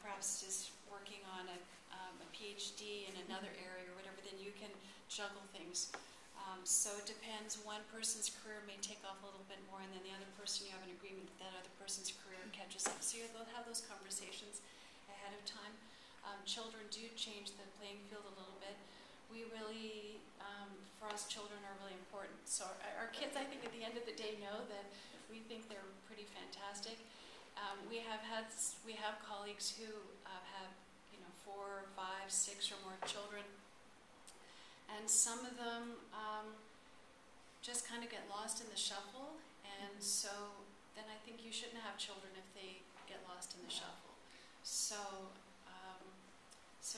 perhaps is working on a PhD in another area or whatever, then you can juggle things. So it depends. One person's career may take off a little bit more, and then the other person, you have an agreement that other person's career catches up. So you'll have those conversations ahead of time. Children do change the playing field a little bit. We really, for us, children are really important. So our kids, I think, at the end of the day, know that we think they're pretty fantastic. We have colleagues who have 4, 5, 6 or more children, and some of them just kind of get lost in the shuffle. And so then I think you shouldn't have children if they get lost in the shuffle. So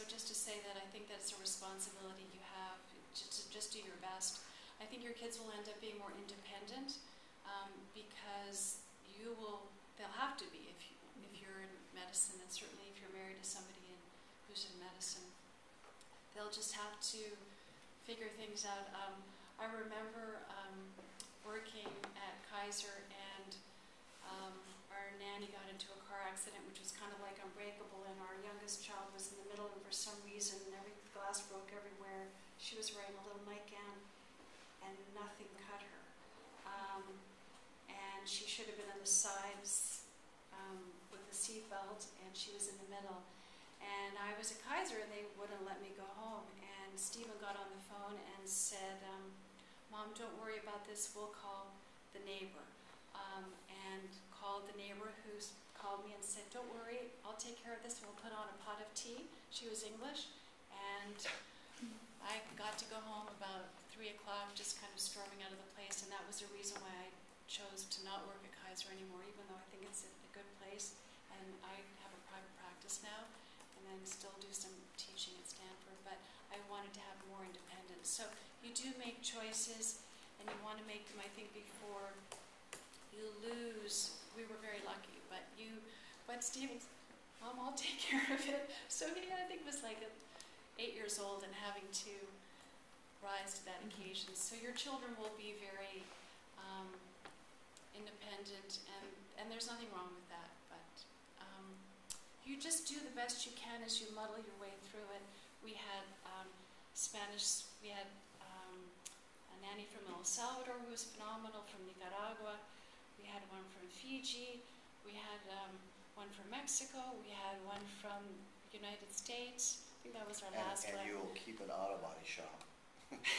just to say that I think that's a responsibility you have to just do your best. I think your kids will end up being more independent because they'll have to be if you're in medicine, and certainly if you're married to somebody who's in medicine. They'll just have to figure things out. I remember working at Kaiser, and our nanny got into a car accident which was kind of like Unbreakable, and our youngest child was in the middle, and for some reason every glass broke everywhere. She was wearing a little nightgown and nothing cut her. And she should have been on the sides with the seatbelt, and she was in the middle. And I was at Kaiser, and they wouldn't let me go home. And Stephen got on the phone and said, Mom, don't worry about this, we'll call the neighbor. And called the neighbor, who called me and said, don't worry, I'll take care of this, we'll put on a pot of tea. She was English, and I got to go home about 3 o'clock, just kind of storming out of the place, and that was the reason why I chose to not work at Kaiser anymore, even though I think it's a good place, and I have a private practice now, and then still do some teaching at Stanford, but I wanted to have more independence. So you do make choices, and you want to make them, I think, before you lose. We were very lucky, but Stephen's, Mom, I'll take care of it. So he, I think, was like 8 years old and having to rise to that occasion. So your children will be very independent, and there's nothing wrong with that, but you just do the best you can as you muddle your way through it. We had Spanish, we had a nanny from El Salvador who was phenomenal, from Nicaragua. We had one from Fiji. We had one from Mexico. We had one from the United States. I think that was our last one. And you'll keep an auto body shop.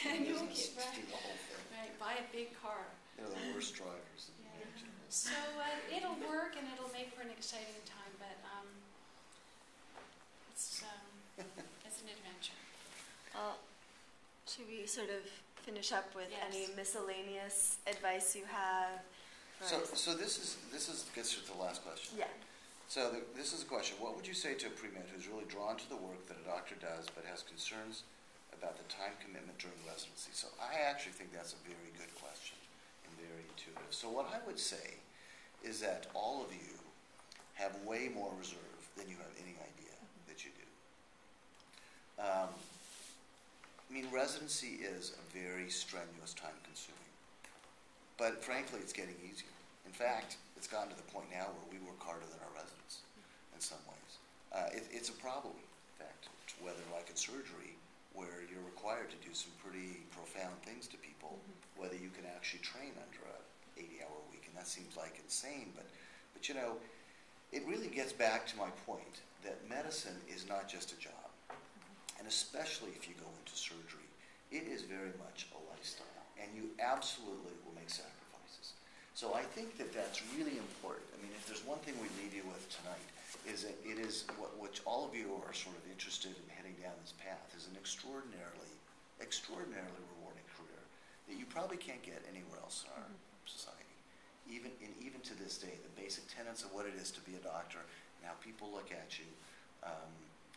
And you'll keep, right. Do the whole thing. Right, buy a big car. They're the worst drivers. Yeah. So it'll work, and it'll make for an exciting time, but it's an adventure. Should we sort of finish up with Yes. any miscellaneous advice you have? So this gets to the last question. Yeah. So this is a question. What would you say to a pre-med who's really drawn to the work that a doctor does but has concerns about the time commitment during residency? So I actually think that's a very good question and very intuitive. So what I would say is that all of you have way more reserve than you have any idea that you do. I mean, residency is a very strenuous, time-consuming. But frankly, it's getting easier. In fact, it's gotten to the point now where we work harder than our residents in some ways. It's a problem, in fact, whether like in surgery, where you're required to do some pretty profound things to people, whether you can actually train under a 80-hour week, and that seems like insane, but you know, it really gets back to my point that medicine is not just a job, and especially if you go into surgery, it is very much a lifestyle, and you absolutely will make sacrifices. So I think that that's really important. I mean, if there's one thing we leave you with tonight, is that it is which all of you who are sort of interested in heading down this path is an extraordinarily rewarding career that you probably can't get anywhere else in our society. Even to this day, the basic tenets of what it is to be a doctor and how people look at you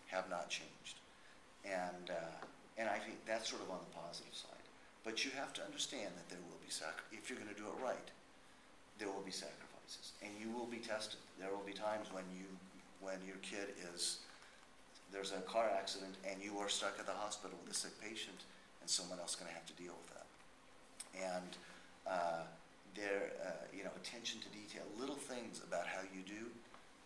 have not changed. And I think that's sort of on the positive side. But you have to understand that there will be if you're going to do it right, there will be sacrifices, and you will be tested. There will be times when your kid there's a car accident and you are stuck at the hospital with a sick patient, and someone else is going to have to deal with that. And attention to detail, little things about how you do,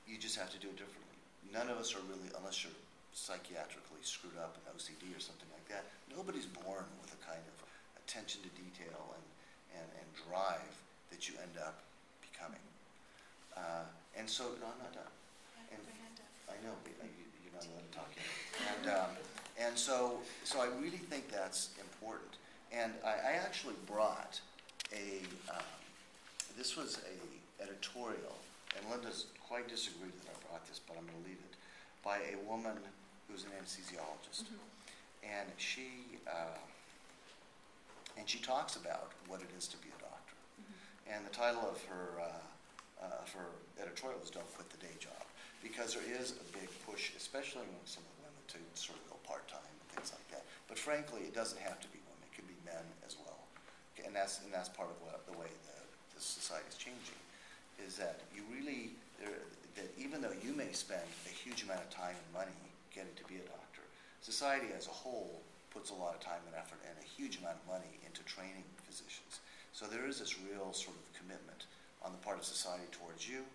you just have to do it differently. none of us are really, unless you're psychiatrically screwed up in OCD or something like that, nobody's born with a kind of attention to detail and drive that you end up becoming. And so, no, I'm not done. And I know, but you're not allowed to talk yet. And so I really think that's important. And I actually brought this was a editorial, and Linda's quite disagreed that I brought this, but I'm going to leave it, by a woman who's an anesthesiologist. And she talks about what it is to be a doctor. And the title of her editorial is "Don't Quit the Day Job," because there is a big push, especially among some of the women, to sort of go part-time and things like that. But frankly, it doesn't have to be women; it can be men as well. Okay, and that's part of the way the society is changing, is that you really that even though you may spend a huge amount of time and money getting to be a doctor, society as a whole puts a lot of time and effort and a huge amount of money into training physicians. So there is this real sort of commitment on the part of society towards you,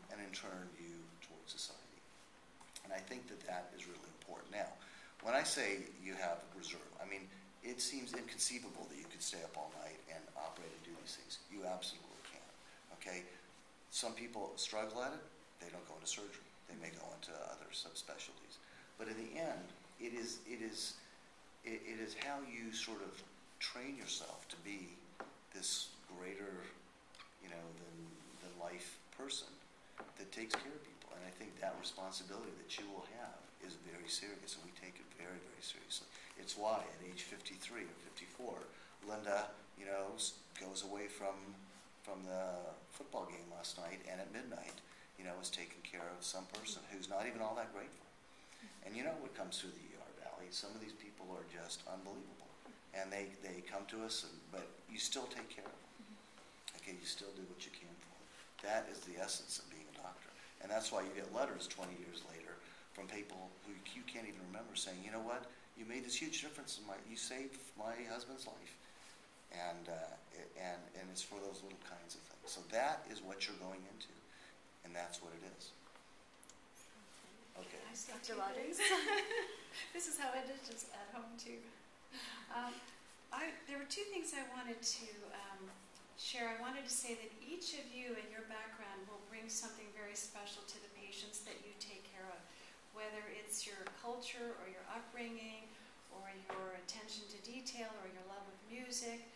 and in turn you towards society. And I think that is really important. Now, when I say you have reserve, I mean, it seems inconceivable that you could stay up all night and operate and do these things. You absolutely can, okay? Some people struggle at it. They don't go into surgery. They may go into other subspecialties. But in the end, it is how you sort of train yourself to be this greater, than life person that takes care of people. And I think that responsibility that you will have is very serious, and we take it very, very seriously. It's why at age 53 or 54, Linda, goes away from the football game last night, and at midnight, is taking care of some person who's not even all that grateful. And what comes through the ER Valley, some of these people are just unbelievable. And they come to us, but you still take care of them. Okay, you still do what you can for them. That is the essence of being a doctor. And that's why you get letters 20 years later from people who you can't even remember saying, you know what, you made this huge difference you saved my husband's life. And it's for those little kinds of things. So that is what you're going into, and that's what it is. Okay. I say Dr. two Lottings? things. This is how it is just at home too. There were two things I wanted to share. I wanted to say that each of you and your background will bring something very special to the patients that you take care of, whether it's your culture or your upbringing or your attention to detail or your love of music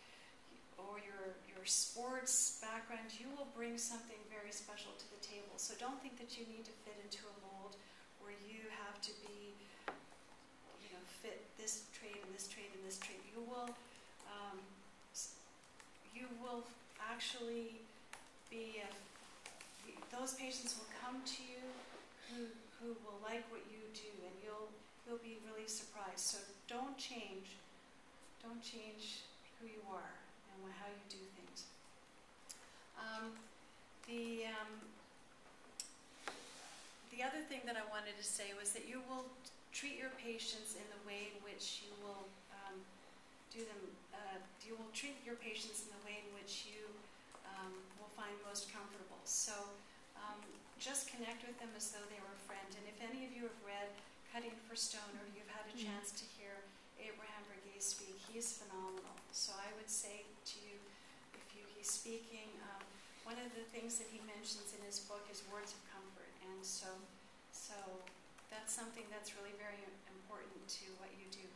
or your sports background. You will bring something very special to the table. So don't think that you need to fit into a mold where you have to be, fit this trade and this trade and this trade. You will actually be, those patients will come to you who will like what you do, and you'll be really surprised. So don't change who you are and how you do things. The other thing that I wanted to say was that you will treat your patients in the way in which you will you will treat your patients in the way in which you will find most comfortable. So just connect with them as though they were a friend. And if any of you have read Cutting for Stone, or you've had a chance to hear Abraham Verghese speak, he's phenomenal. So I would say to you, he's speaking, one of the things that he mentions in his book is words of comfort. And so that's something that's really very important to what you do.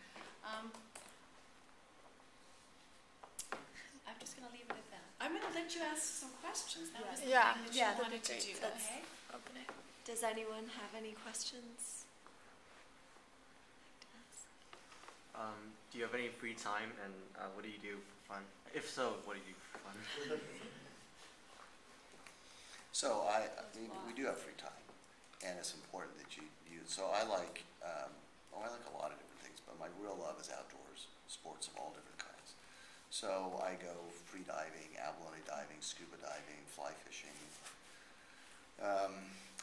I'm just going to leave it at that. I'm going to let you ask some questions. That was the thing that you wanted to do, okay? Open it. Does anyone have any questions? Do you have any free time, and what do you do for fun? If so, what do you do for fun? So we do have free time, and it's important that you use. So I like a lot of different things, but my real love is outdoors, sports of all different kinds. So I go free diving, abalone diving, scuba diving, fly fishing,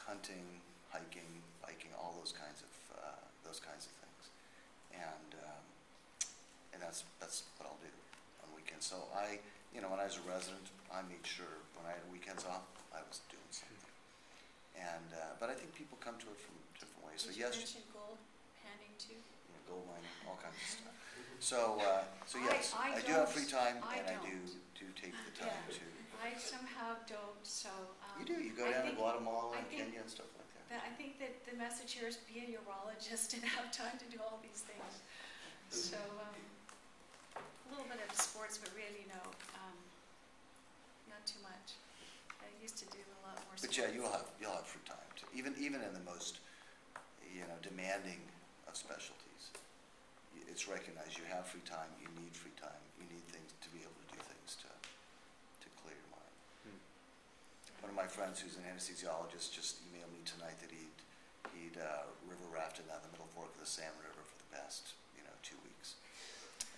hunting, hiking, biking, all those kinds of things, and that's what I'll do on weekends. So when I was a resident, I made sure when I had weekends off, I was doing something. And but I think people come to it from different So Did you yes, mention gold panning too? gold mining, all kinds of stuff. So yes, I I do have don't. free time, I and I don't. do take the time Yeah. to. I somehow don't, so. You do. You go I down to think- Guatemala I and think Kenya and stuff like that. I think that the message here is be a urologist and have time to do all these things. So, a little bit of sports, but really no, not too much. I used to do a lot more sports. But yeah, you'll have free time to even in the most demanding of specialties. It's recognized you have free time. You need free time. You need things to be able to do things to clear your mind. One of my friends who's an anesthesiologist just emailed me tonight that he'd river rafted down the Middle Fork of the Salmon River for the past 2 weeks,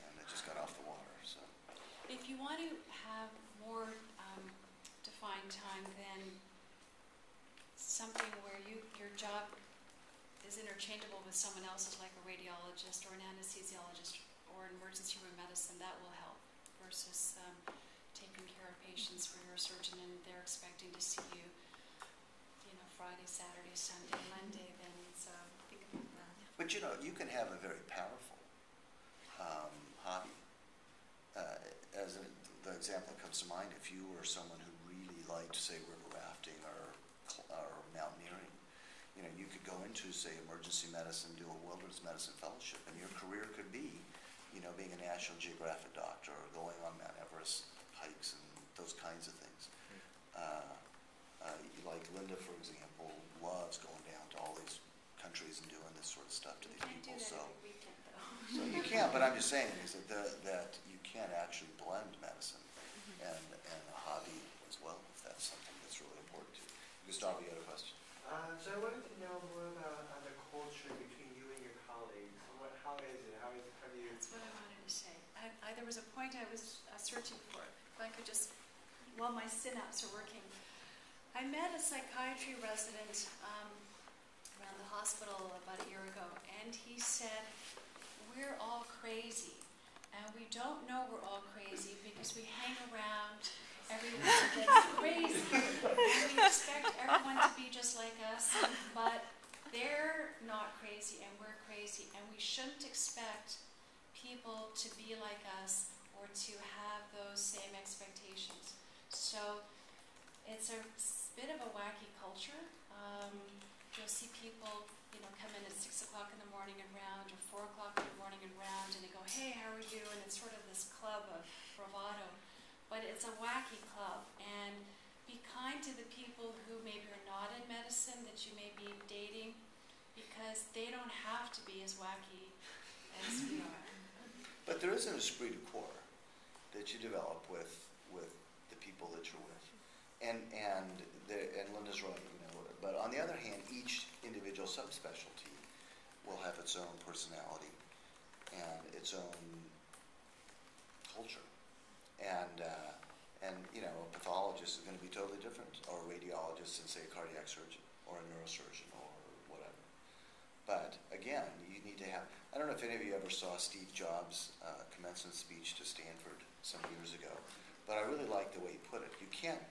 and it just got off the water. So If you want to have more defined time, then something where your job is interchangeable with someone else's, like a radiologist or an anesthesiologist or an emergency room medicine, that will help versus taking care of patients where you're a surgeon and they're expecting to see you, Friday, Saturday, Sunday, Monday. Then it's think about that. But you can have a very powerful hobby. The example that comes to mind, if you were someone who really liked, say, river rafting or mountaineering, you could go into, say, emergency medicine, do a wilderness medicine fellowship, and your career could be, being a National Geographic doctor or going on Mount Everest hikes and those kinds of things. Like Linda, for example, loves going down to all these countries and doing this sort of stuff to these Can't do people. that So every weekend, though. So you can, but I'm just saying is that you can actually blend medicine and a hobby as well, if that's something that's really important to you. Gustavo, you had a question? So I wanted to know more about the culture between you and your colleagues. How is it? How do you? That's what I wanted to say. There was a point I was searching for. If I could just, while my synapses are working, I met a psychiatry resident around the hospital about a year ago, and he said, "We're all crazy, and we don't know we're all crazy because we hang around everyone that's crazy, and we expect everyone to be just like us, but they're not crazy and we're crazy, and we shouldn't expect people to be like us or to have those same expectations." So it's a bit of a wacky culture. You'll see people, come in at 6 o'clock in the morning and round, or 4 o'clock in the morning and round, and they go, "Hey, how are you?" And it's sort of this club of bravado. But it's a wacky club, and be kind to the people who maybe are not in medicine that you may be dating, because they don't have to be as wacky as we are. But there is an esprit de corps that you develop with the people that you're with, and Linda's right, But on the other hand, each individual subspecialty will have its own personality and its own culture, and a pathologist is going to be totally different, or a radiologist than, say, a cardiac surgeon or a neurosurgeon or whatever. But again, you need to have. I don't know if any of you ever saw Steve Jobs' commencement speech to Stanford some years ago, but I really like the way he put it. You can't